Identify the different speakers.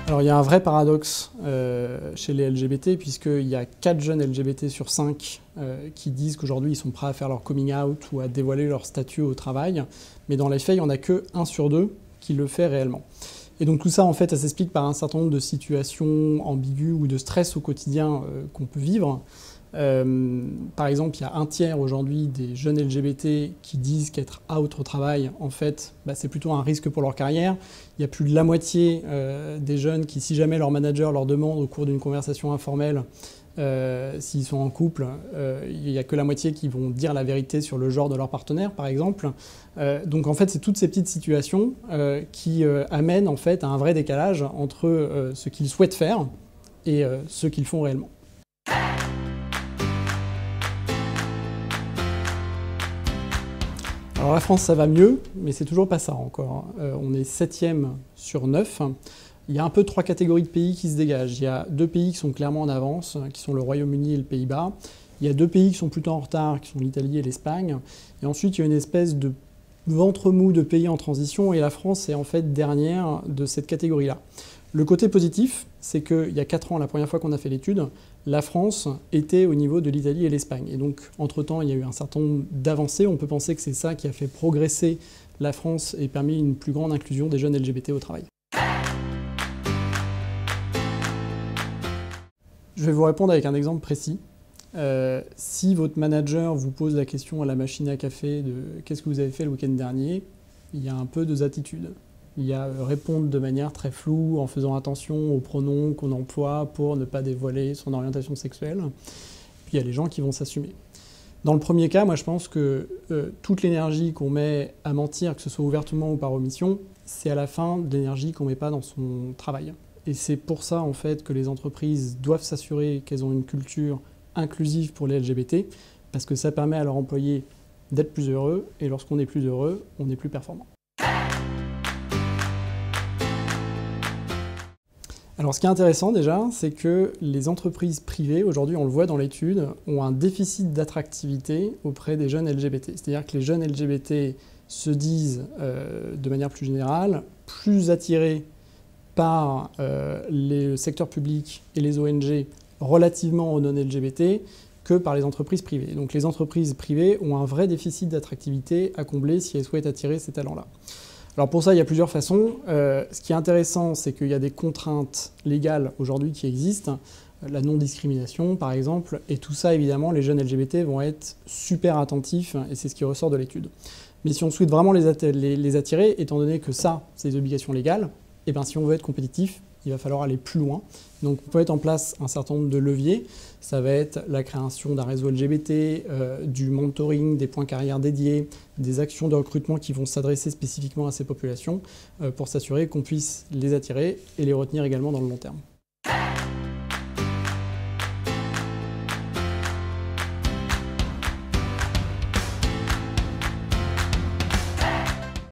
Speaker 1: Alors il y a un vrai paradoxe chez les LGBT, puisqu'il y a 4 jeunes LGBT sur 5 qui disent qu'aujourd'hui ils sont prêts à faire leur coming out ou à dévoiler leur statut au travail, mais dans les faits il n'y en a que 1 sur 2 qui le fait réellement. Et donc tout ça en fait ça s'explique par un certain nombre de situations ambiguës ou de stress au quotidien qu'on peut vivre. Par exemple, il y a 1/3 aujourd'hui des jeunes LGBT qui disent qu'être out au travail, en fait, c'est plutôt un risque pour leur carrière. Il y a plus de la moitié des jeunes qui, si jamais leur manager leur demande au cours d'une conversation informelle s'ils sont en couple, il n'y a que la moitié qui vont dire la vérité sur le genre de leur partenaire, par exemple. Donc en fait, c'est toutes ces petites situations qui amènent en fait à un vrai décalage entre ce qu'ils souhaitent faire et ce qu'ils font réellement. Alors la France, ça va mieux, mais c'est toujours pas ça encore. On est 7e sur 9. Il y a un peu 3 catégories de pays qui se dégagent. Il y a 2 pays qui sont clairement en avance, qui sont le Royaume-Uni et le Pays-Bas. Il y a 2 pays qui sont plutôt en retard, qui sont l'Italie et l'Espagne. Et ensuite, il y a une espèce de ventre mou de pays en transition, et la France est en fait dernière de cette catégorie-là. Le côté positif, c'est qu'il y a 4 ans, la première fois qu'on a fait l'étude, la France était au niveau de l'Italie et l'Espagne. Et donc, entre-temps, il y a eu un certain nombre d'avancées. On peut penser que c'est ça qui a fait progresser la France et permis une plus grande inclusion des jeunes LGBT au travail. Je vais vous répondre avec un exemple précis. Si votre manager vous pose la question à la machine à café de « qu'est-ce que vous avez fait le week-end dernier ?», il y a un peu 2 attitudes. Il y a répondre de manière très floue en faisant attention aux pronoms qu'on emploie pour ne pas dévoiler son orientation sexuelle. Puis il y a les gens qui vont s'assumer. Dans le premier cas, moi je pense que toute l'énergie qu'on met à mentir, que ce soit ouvertement ou par omission, c'est à la fin de l'énergie qu'on ne met pas dans son travail. Et c'est pour ça en fait que les entreprises doivent s'assurer qu'elles ont une culture inclusive pour les LGBT, parce que ça permet à leurs employés d'être plus heureux, et lorsqu'on est plus heureux, on est plus performant. Alors ce qui est intéressant déjà, c'est que les entreprises privées, aujourd'hui on le voit dans l'étude, ont un déficit d'attractivité auprès des jeunes LGBT. C'est-à-dire que les jeunes LGBT se disent, de manière plus générale, plus attirés par les secteurs publics et les ONG relativement aux non-LGBT que par les entreprises privées. Donc les entreprises privées ont un vrai déficit d'attractivité à combler si elles souhaitent attirer ces talents-là. Alors pour ça, il y a plusieurs façons. Ce qui est intéressant, c'est qu'il y a des contraintes légales aujourd'hui qui existent, la non-discrimination par exemple, et tout ça évidemment, les jeunes LGBT vont être super attentifs, et c'est ce qui ressort de l'étude. Mais si on souhaite vraiment les attirer, étant donné que ça, c'est des obligations légales, et bien si on veut être compétitif, il va falloir aller plus loin. Donc on peut mettre en place un certain nombre de leviers. Ça va être la création d'un réseau LGBT, du mentoring, des points carrière dédiés, des actions de recrutement qui vont s'adresser spécifiquement à ces populations pour s'assurer qu'on puisse les attirer et les retenir également dans le long terme.